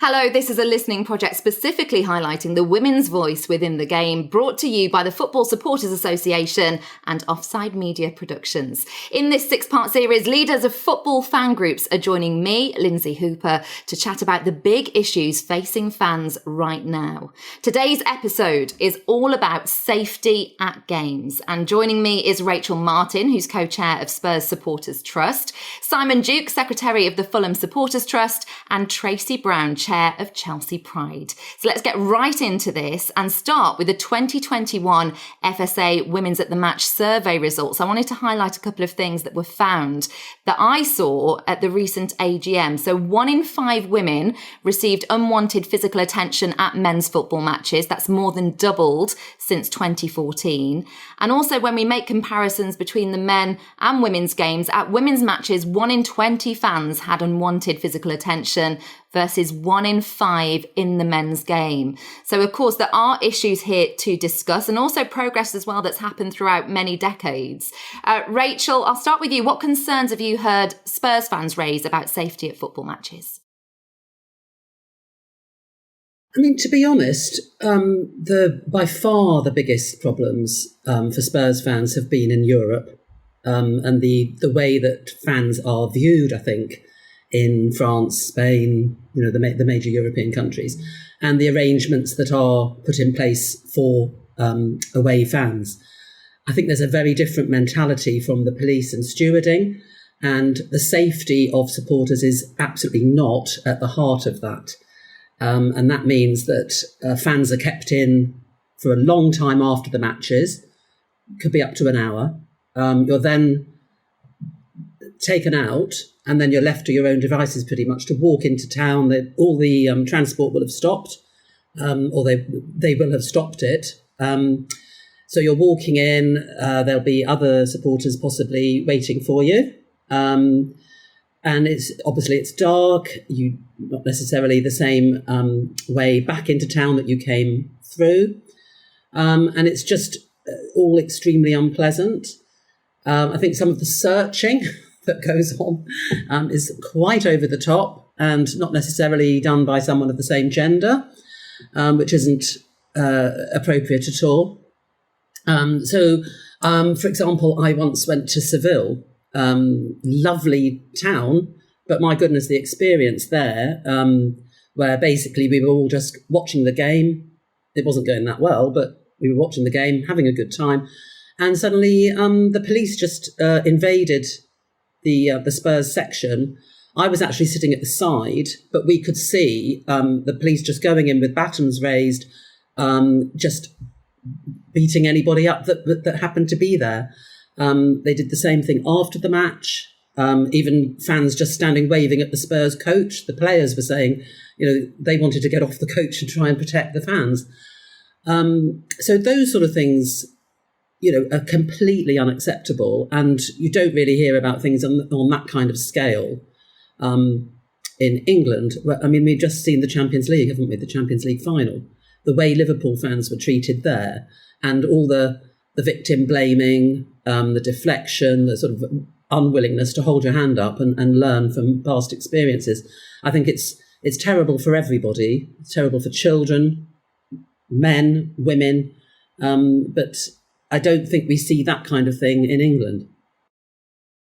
Hello, this is a listening project specifically highlighting the women's voice within the game, brought to you by the Football Supporters Association and Offside Media Productions. In this 6-part series, leaders of football fan groups are joining me, Lynsey Hooper, to chat about the big issues facing fans right now. Today's episode is all about safety at games, and joining me is Rachel Martin, who's co-chair of Spurs Supporters Trust, Simon Duke, secretary of the Fulham Supporters Trust, and Tracy Brown, chair of Chelsea Pride. So let's get right into this and start with the 2021 FSA Women's at the Match survey results. I wanted to highlight a couple of things that were found that I saw at the recent AGM. So 1 in 5 women received unwanted physical attention at men's football matches. That's more than doubled since 2014. And also when we make comparisons between the men and women's games, at women's matches, 1 in 20 fans had unwanted physical attention versus 1 in 5 in the men's game. So, of course, there are issues here to discuss and also progress as well that's happened throughout many decades. Rachel, I'll start with you. What concerns have you heard Spurs fans raise about safety at football matches? I mean, to be honest, by far the biggest problems for Spurs fans have been in Europe, and the way that fans are viewed, I think, in France, Spain, the major European countries, and the arrangements that are put in place for away fans. I think there's a very different mentality from the police and stewarding, and the safety of supporters is absolutely not at the heart of that. And that means that fans are kept in for a long time after the matches, could be up to an hour. You're then taken out, and then you're left to your own devices pretty much to walk into town. All the transport will have stopped, or they will have stopped it. So you're walking in, there'll be other supporters possibly waiting for you. And it's dark, you not necessarily the same way back into town that you came through. And it's just all extremely unpleasant. I think some of the searching that goes on is quite over the top and not necessarily done by someone of the same gender, which isn't appropriate at all. For example, I once went to Seville, lovely town, but my goodness, the experience there, where basically we were all just watching the game. It wasn't going that well, but we were watching the game, having a good time. And suddenly the police just invaded the Spurs section. I was actually sitting at the side, but we could see the police just going in with batons raised, just beating anybody up that happened to be there. They did the same thing after the match. Even fans just standing waving at the Spurs coach. The players were saying, they wanted to get off the coach and try and protect the fans. So those sort of things, are completely unacceptable, and you don't really hear about things on that kind of scale in England. I mean, we've just seen the Champions League, haven't we? The Champions League final. The way Liverpool fans were treated there, and all the victim blaming, the deflection, the sort of unwillingness to hold your hand up and learn from past experiences. I think it's terrible for everybody. It's terrible for children, men, women, but I don't think we see that kind of thing in England.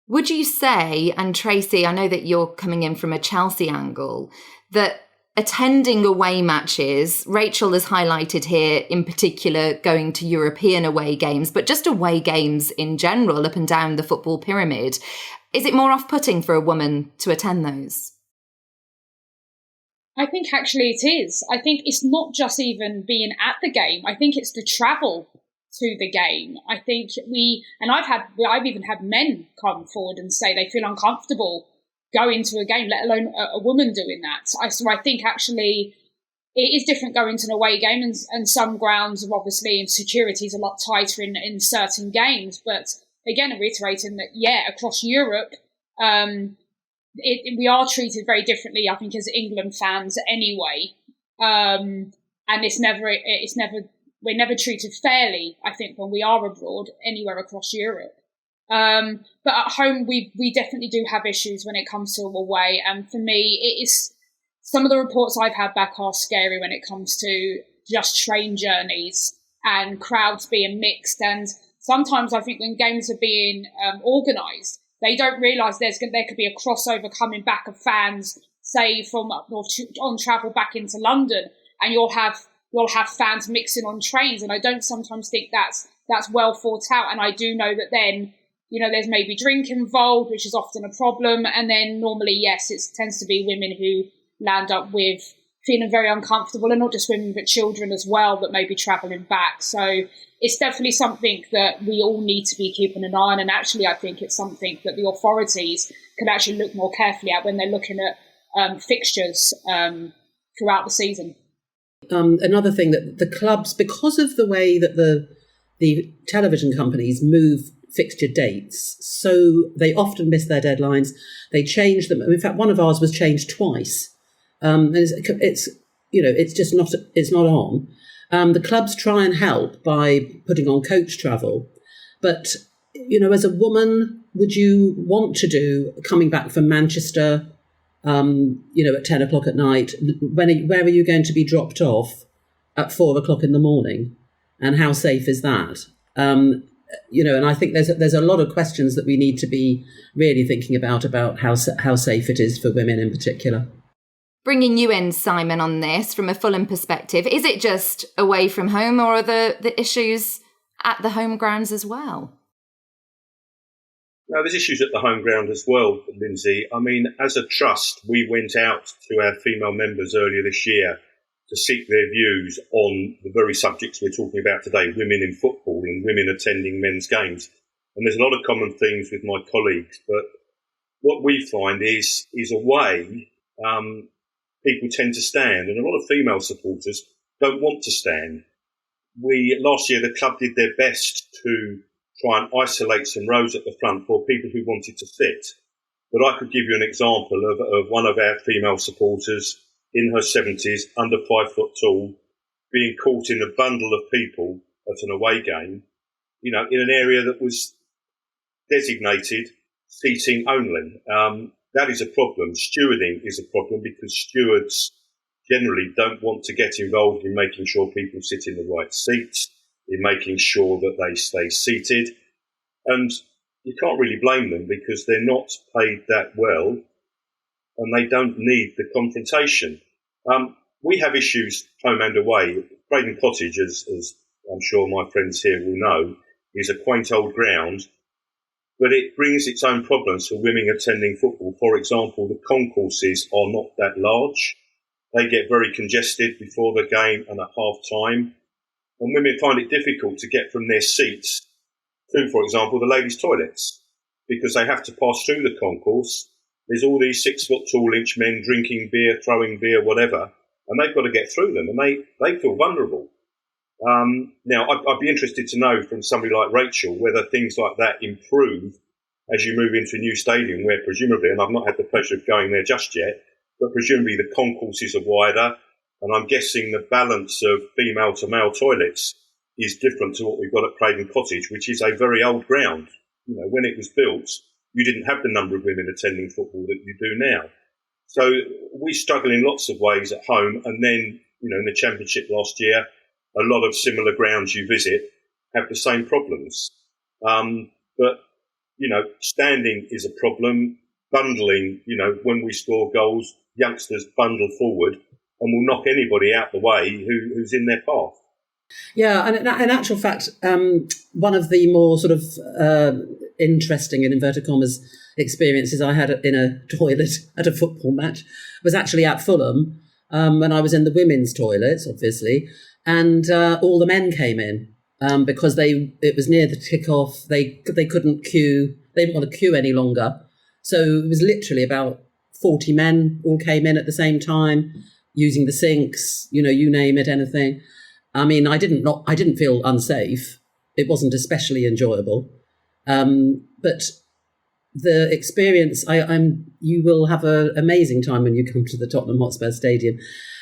Would you say, and Tracy, I know that you're coming in from a Chelsea angle, that attending away matches, Rachel has highlighted here in particular going to European away games, but just away games in general up and down the football pyramid, is it more off-putting for a woman to attend those? I think actually it is. I think it's not just even being at the game. I think it's the travel to the game. I think I've even had men come forward and say they feel uncomfortable going to a game, let alone a woman doing that. So I think actually it is different going to an away game, and some grounds are obviously, and security is a lot tighter in certain games. But again, reiterating that, across Europe, we are treated very differently, I think, as England fans anyway. And we're never treated fairly, I think, when we are abroad, anywhere across Europe. But at home, we definitely do have issues when it comes to away. And for me, it is some of the reports I've had back are scary when it comes to just train journeys and crowds being mixed. And sometimes I think when games are being organised, they don't realise there could be a crossover coming back of fans, say from up north on travel back into London, and you'll have fans mixing on trains. And I don't sometimes think that's well thought out. And I do know that then, there's maybe drink involved, which is often a problem. And then normally, yes, it tends to be women who land up with feeling very uncomfortable, and not just women, but children as well that may be travelling back. So it's definitely something that we all need to be keeping an eye on. And actually, I think it's something that the authorities can actually look more carefully at when they're looking at fixtures throughout the season. Another thing that the clubs, because of the way that the television companies move fixture dates, so they often miss their deadlines. They change them. In fact, one of ours was changed twice. And it's just not on. The clubs try and help by putting on coach travel, but as a woman, would you want to do coming back from Manchester, at 10 o'clock at night? Where are you going to be dropped off at 4 o'clock in the morning, and how safe is that? And I think there's a lot of questions that we need to be really thinking about how safe it is for women in particular. Bringing you in, Simon, on this from a Fulham perspective, is it just away from home, or are the issues at the home grounds as well? No, there's issues at the home ground as well, Lynsey. I mean, as a trust, we went out to our female members earlier this year to seek their views on the very subjects we're talking about today, women in football and women attending men's games. And there's a lot of common themes with my colleagues, but what we find is away, people tend to stand, and a lot of female supporters don't want to stand. Last year, the club did their best to try and isolate some rows at the front for people who wanted to sit. But I could give you an example of one of our female supporters in her 70s, under 5 foot tall, being caught in a bundle of people at an away game, in an area that was designated seating only. That is a problem. Stewarding is a problem because stewards generally don't want to get involved in making sure people sit in the right seats, in making sure that they stay seated. And you can't really blame them because they're not paid that well and they don't need the confrontation. We have issues home and away. Craven Cottage, as I'm sure my friends here will know, is a quaint old ground, but it brings its own problems for women attending football. For example, the concourses are not that large. They get very congested before the game and at half-time. And women find it difficult to get from their seats to, for example, the ladies' toilets, because they have to pass through the concourse. There's all these 6 foot tall inch men drinking beer, throwing beer, whatever, and they've got to get through them, and they feel vulnerable. Now, I'd be interested to know from somebody like Rachel whether things like that improve as you move into a new stadium where presumably, and I've not had the pleasure of going there just yet, but presumably the concourses are wider, and I'm guessing the balance of female to male toilets is different to what we've got at Craven Cottage, which is a very old ground. When it was built, you didn't have the number of women attending football that you do now. So we struggle in lots of ways at home, and then, in the Championship last year, a lot of similar grounds you visit have the same problems. But, standing is a problem. Bundling, when we score goals, youngsters bundle forward and will knock anybody out the way who's in their path. Yeah, and in actual fact, one of the more sort of interesting, in inverted commas, experiences I had in a toilet at a football match was actually at Fulham, when I was in the women's toilets, obviously, and all the men came in because it was near the kick-off. They couldn't queue. They didn't want to queue any longer. So it was literally about 40 men all came in at the same time, using the sinks, you name it, anything. I mean, I didn't feel unsafe. It wasn't especially enjoyable. But the experience, you will have an amazing time when you come to the Tottenham Hotspur Stadium,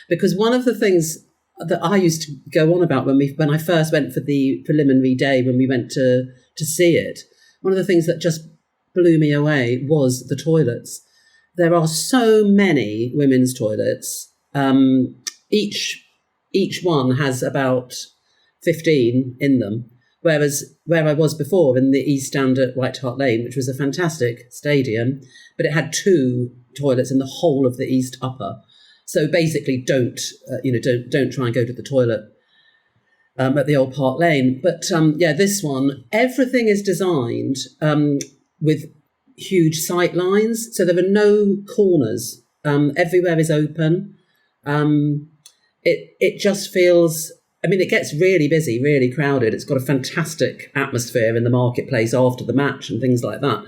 because one of the things that I used to go on about when I first went for the preliminary day, when we went to see it, one of the things that just blew me away was the toilets. there are so many women's toilets. Each one has about 15 in them. Whereas where I was before in the East Stand at White Hart Lane, which was a fantastic stadium, but it had 2 toilets in the whole of the East Upper. So basically, don't try and go to the toilet at the old Park Lane. But this one, everything is designed with huge sight lines, so there are no corners. Everywhere is open. It just feels. I mean, it gets really busy, really crowded. It's got a fantastic atmosphere in the marketplace after the match and things like that.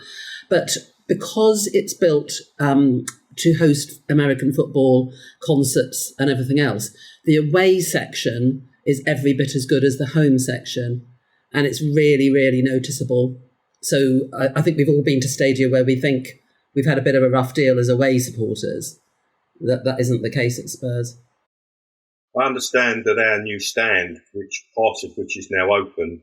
But because it's built to host American football, concerts and everything else, the away section is every bit as good as the home section. And it's really, really noticeable. So I think we've all been to stadia where we think we've had a bit of a rough deal as away supporters. That isn't the case at Spurs. I understand that our new stand, part of which is now open,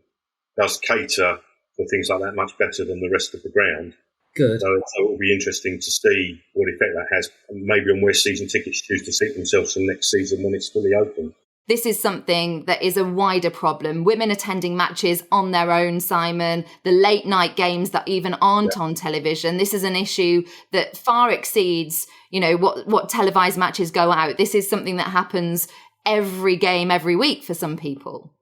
does cater for things like that much better than the rest of the ground. Good. So it will be interesting to see what effect that has, maybe on where season tickets choose to seat themselves for next season when it's fully open. This is something that is a wider problem. Women attending matches on their own, Simon, the late night games that even aren't on television. This is an issue that far exceeds, what televised matches go out. This is something that happens every game, every week for some people.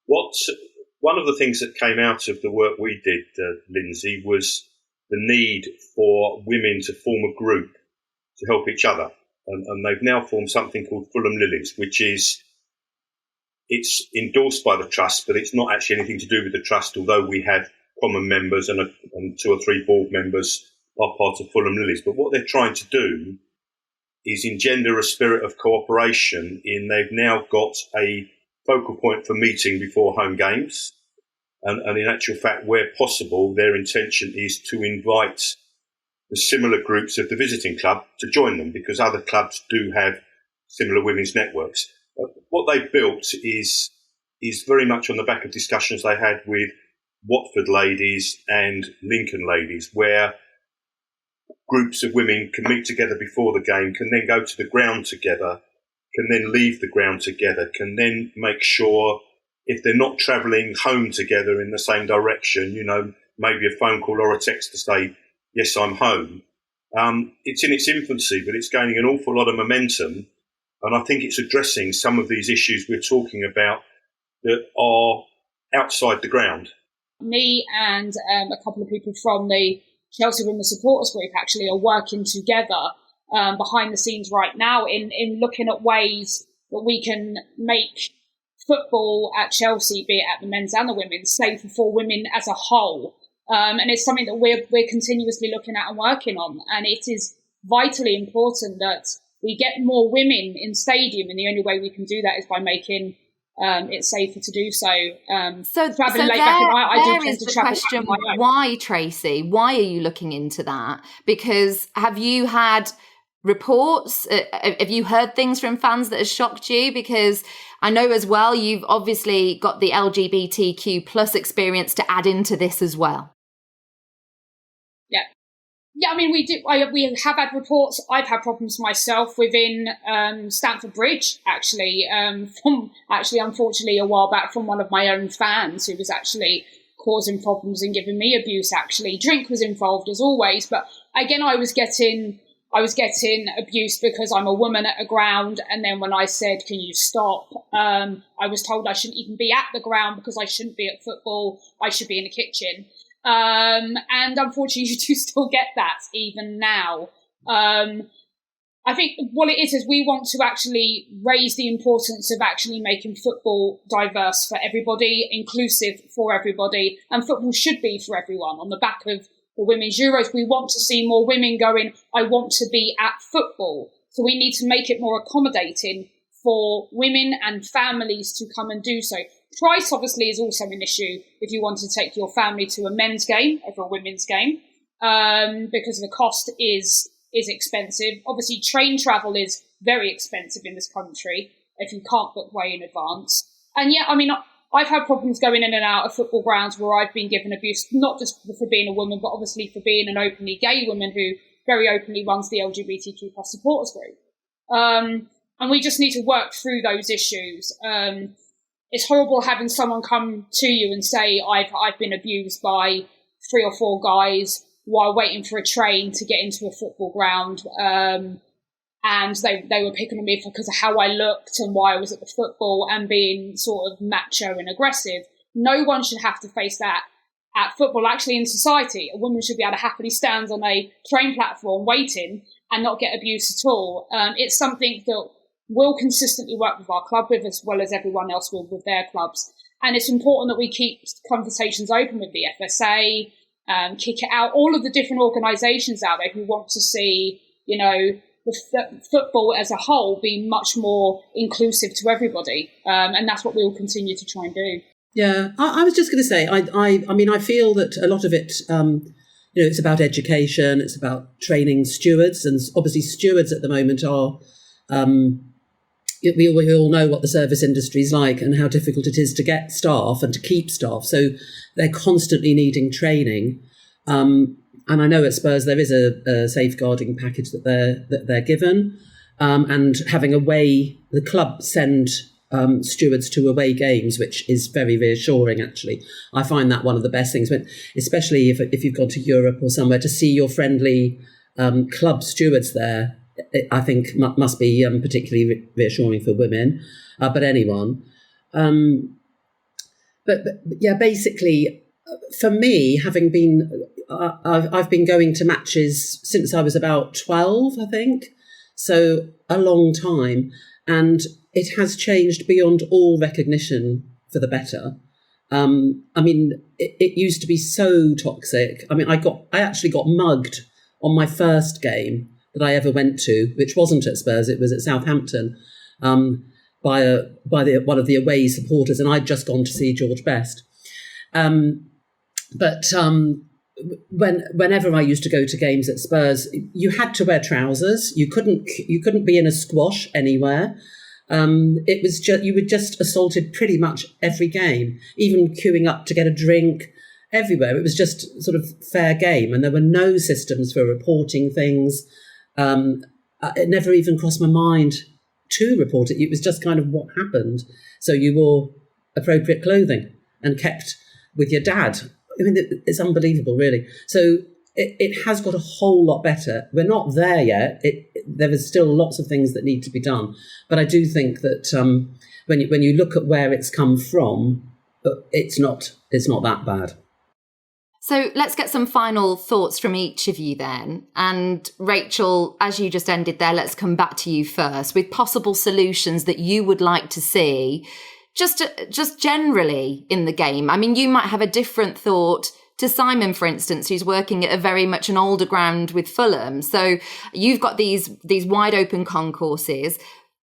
One of the things that came out of the work we did, Lynsey, was the need for women to form a group to help each other. And they've now formed something called Fulham Lilies, it's endorsed by the Trust, but it's not actually anything to do with the Trust, although we have common members and 2 or 3 board members are part of Fulham Lilies. But what they're trying to do is engender a spirit of cooperation they've now got a focal point for meeting before home games. And in actual fact, where possible, their intention is to invite the similar groups of the visiting club to join them, because other clubs do have similar women's networks. What they've built is very much on the back of discussions they had with Watford ladies and Lincoln ladies, where groups of women can meet together before the game, can then go to the ground together, can then leave the ground together, can then make sure if they're not travelling home together in the same direction, maybe a phone call or a text to say, yes, I'm home. It's in its infancy, but it's gaining an awful lot of momentum. And I think it's addressing some of these issues we're talking about that are outside the ground. Me and a couple of people from the Chelsea Women Supporters Group actually are working together behind the scenes right now in looking at ways that we can make football at Chelsea, be it at the men's and the women's, safer for women as a whole. And it's something that we're continuously looking at and working on. And it is vitally important that we get more women in stadium. And the only way we can do that is by making it safer to do so. Traveling late back, I do tend to travel back on my own. Why, Tracy? Why are you looking into that? Because have you had reports? Have you heard things from fans that have shocked you? Because I know as well, you've obviously got the LGBTQ plus experience to add into this as well. Yeah, I mean, we have had reports. I've had problems myself within Stamford Bridge, unfortunately, a while back from one of my own fans who was actually causing problems and giving me abuse, actually. Drink was involved as always, but again, I was getting abuse because I'm a woman at a ground, and then when I said, can you stop, I was told I shouldn't even be at the ground because I shouldn't be at football, I should be in the kitchen. And unfortunately you do still get that even now. I think what it is we want to actually raise the importance of actually making football diverse for everybody, inclusive for everybody, and football should be for everyone. On the back of the Women's Euros, we want to see more women going, I want to be at football. So we need to make it more accommodating for women and families to come and do so. Price obviously is also an issue if you want to take your family to a men's game over a women's game, because the cost is expensive. Obviously, train travel is very expensive in this country if you can't book way in advance. And yeah, I mean, I've had problems going in and out of football grounds where I've been given abuse, not just for being a woman, but obviously for being an openly gay woman who very openly runs the LGBTQ plus supporters group. And we just need to work through those issues. It's horrible having someone come to you and say, I've been abused by 3 or 4 guys while waiting for a train to get into a football ground. And they were picking on me because of how I looked and why I was at the football and being sort of macho and aggressive. No one should have to face that at football. Actually, in society, a woman should be able to happily stand on a train platform waiting and not get abused at all. It's something that we'll consistently work with our club with, as well as everyone else will with their clubs. And it's important that we keep conversations open with the FSA, Kick It Out, all of the different organisations out there who want to see, the football as a whole be much more inclusive to everybody. And that's what we will continue to try and do. Yeah, I was just going to say, I feel that a lot of it, it's about education, it's about training stewards, and obviously stewards at the moment are, we all know what the service industry is like and how difficult it is to get staff and to keep staff. So they're constantly needing training. And I know at Spurs there is a safeguarding package that they're given, and having the club send stewards to away games, which is very reassuring. Actually, I find that one of the best things, especially if you've gone to Europe or somewhere, to see your friendly club stewards there. I think must be particularly reassuring for women, but anyone. But yeah, basically, for me, having been, I've been going to matches since I was about 12, I think, so a long time, and it has changed beyond all recognition for the better. It used to be so toxic. I actually got mugged on my first game that I ever went to, which wasn't at Spurs, it was at Southampton, by one of the away supporters, and I'd just gone to see George Best. Whenever I used to go to games at Spurs, you had to wear trousers. You couldn't be in a squash anywhere. It was you were just assaulted pretty much every game, even queuing up to get a drink. Everywhere, it was just sort of fair game, and there were no systems for reporting things. It never even crossed my mind to report it. It was just kind of what happened. So you wore appropriate clothing and kept with your dad. It's unbelievable, really. So it has got a whole lot better. We're not there yet. There is still lots of things that need to be done. But I do think that when you look at where it's come from, it's not that bad. So let's get some final thoughts from each of you then. And Rachel, as you just ended there, let's come back to you first with possible solutions that you would like to see just generally in the game. You might have a different thought to Simon, for instance, who's working at a very much an older ground with Fulham. So you've got these wide open concourses.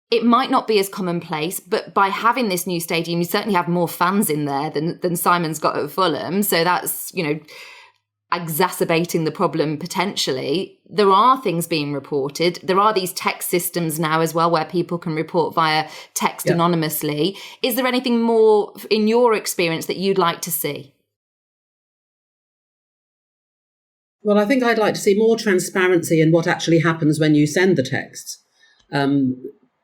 It might not be as commonplace, but by having this new stadium, you certainly have more fans in there than Simon's got at Fulham. So that's, exacerbating the problem potentially. There are things being reported. There are these text systems now as well where people can report via text anonymously. Is there anything more in your experience that you'd like to see? Well, I think I'd like to see more transparency in what actually happens when you send the texts.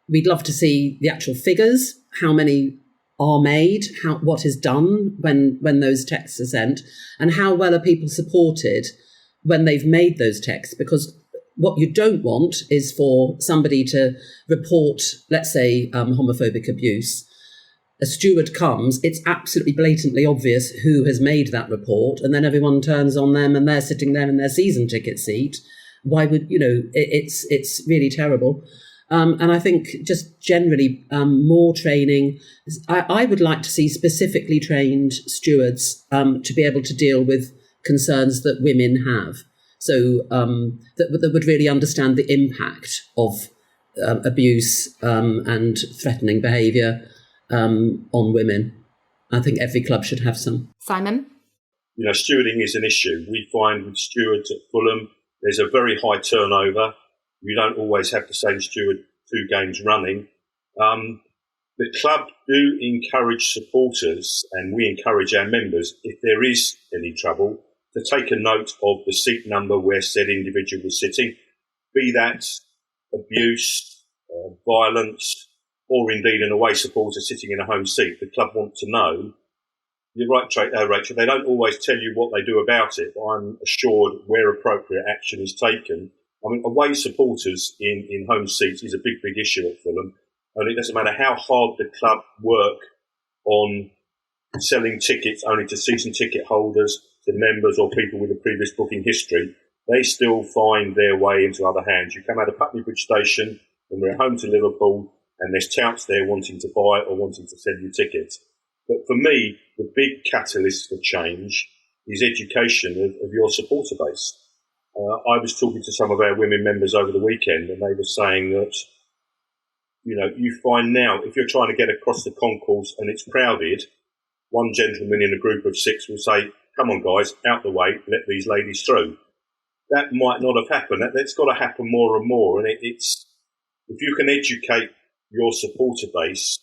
We'd love to see the actual figures, how many are made, what is done when those texts are sent, and how well are people supported when they've made those texts. Because what you don't want is for somebody to report, let's say, homophobic abuse. A steward comes, it's absolutely blatantly obvious who has made that report, and then everyone turns on them and they're sitting there in their season ticket seat. Why would, it's really terrible. And I think just generally more training. I would like to see specifically trained stewards to be able to deal with concerns that women have. So that would really understand the impact of abuse and threatening behaviour on women. I think every club should have some. Simon? Stewarding is an issue. We find with stewards at Fulham, there's a very high turnover. You don't always have the same steward 2 games running. The club do encourage supporters, and we encourage our members, if there is any trouble, to take a note of the seat number where said individual was sitting, be that abuse, violence, or indeed an away supporter sitting in a home seat. The club want to know. You're right, Rachel, they don't always tell you what they do about it, but I'm assured where appropriate action is taken. I mean, away supporters in home seats is a big, big issue at Fulham. And it doesn't matter how hard the club work on selling tickets only to season ticket holders, to members or people with a previous booking history, they still find their way into other hands. You come out of Putney Bridge Station when we're at home to Liverpool and there's touts there wanting to buy or wanting to sell you tickets. But for me, the big catalyst for change is education of your supporter base. I was talking to some of our women members over the weekend and they were saying that, you know, you find now if you're trying to get across the concourse and it's crowded, one gentleman in a group of 6 will say, come on guys, out the way, let these ladies through. That might not have happened. That's got to happen more and more. And it's if you can educate your supporter base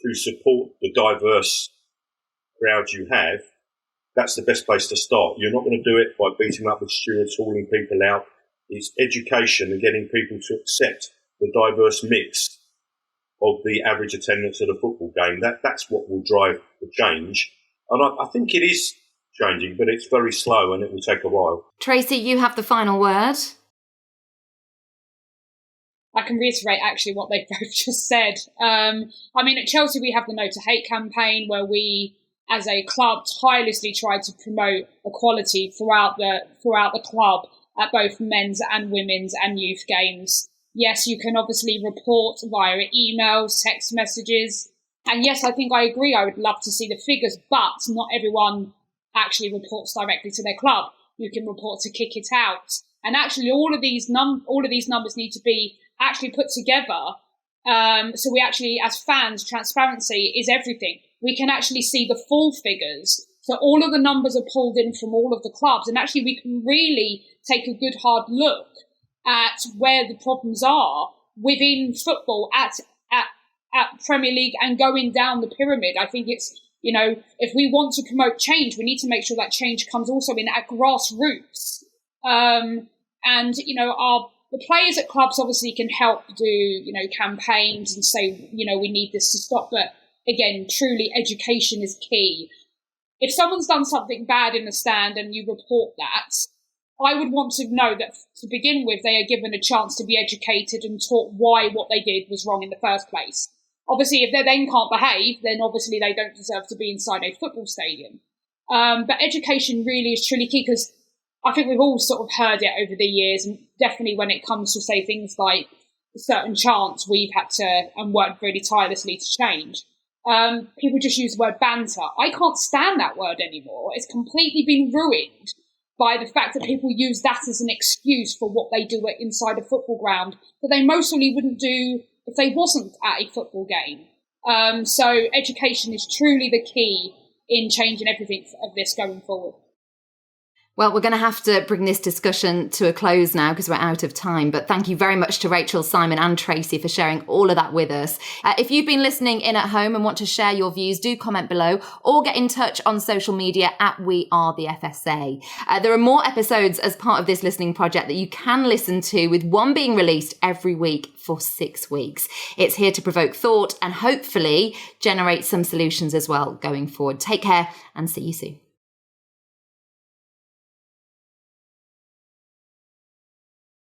to support the diverse crowd you have, that's the best place to start. You're not going to do it by beating up with stewards, hauling people out. It's education and getting people to accept the diverse mix of the average attendance at a football game. That's what will drive the change. And I think it is changing, but it's very slow and it will take a while. Tracy, you have the final word. I can reiterate actually what they've both just said. I mean, at Chelsea, we have the No to Hate campaign where we, as a club, tirelessly try to promote equality throughout the club at both men's and women's and youth games. Yes, you can obviously report via emails, text messages. And yes, I think I agree. I would love to see the figures, but not everyone actually reports directly to their club. You can report to Kick It Out. And actually all of these numbers need to be actually put together. So we actually, as fans, transparency is everything. We can actually see the full figures. So all of the numbers are pulled in from all of the clubs. And actually we can really take a good hard look at where the problems are within football at Premier League and going down the pyramid. I think it's, you know, if we want to promote change, we need to make sure that change comes also in at grassroots. And, you know, the players at clubs obviously can help do, you know, campaigns and say, you know, we need this to stop. But again, truly education is key. If someone's done something bad in the stand and you report that, I would want to know that to begin with, they are given a chance to be educated and taught why what they did was wrong in the first place. Obviously, if they then can't behave, then obviously they don't deserve to be inside a football stadium. But education really is truly key because I think we've all sort of heard it over the years, and definitely when it comes to, say, things like certain chants we've had to and worked really tirelessly to change. People just use the word banter. I can't stand that word anymore. It's completely been ruined by the fact that people use that as an excuse for what they do inside a football ground that they mostly wouldn't do if they wasn't at a football game. So education is truly the key in changing everything of this going forward. Well, we're going to have to bring this discussion to a close now because we're out of time. But thank you very much to Rachel, Simon and Tracy for sharing all of that with us. If you've been listening in at home and want to share your views, do comment below or get in touch on social media at We Are the FSA. There are more episodes as part of this listening project that you can listen to, with one being released every week for 6 weeks. It's here to provoke thought and hopefully generate some solutions as well going forward. Take care and see you soon.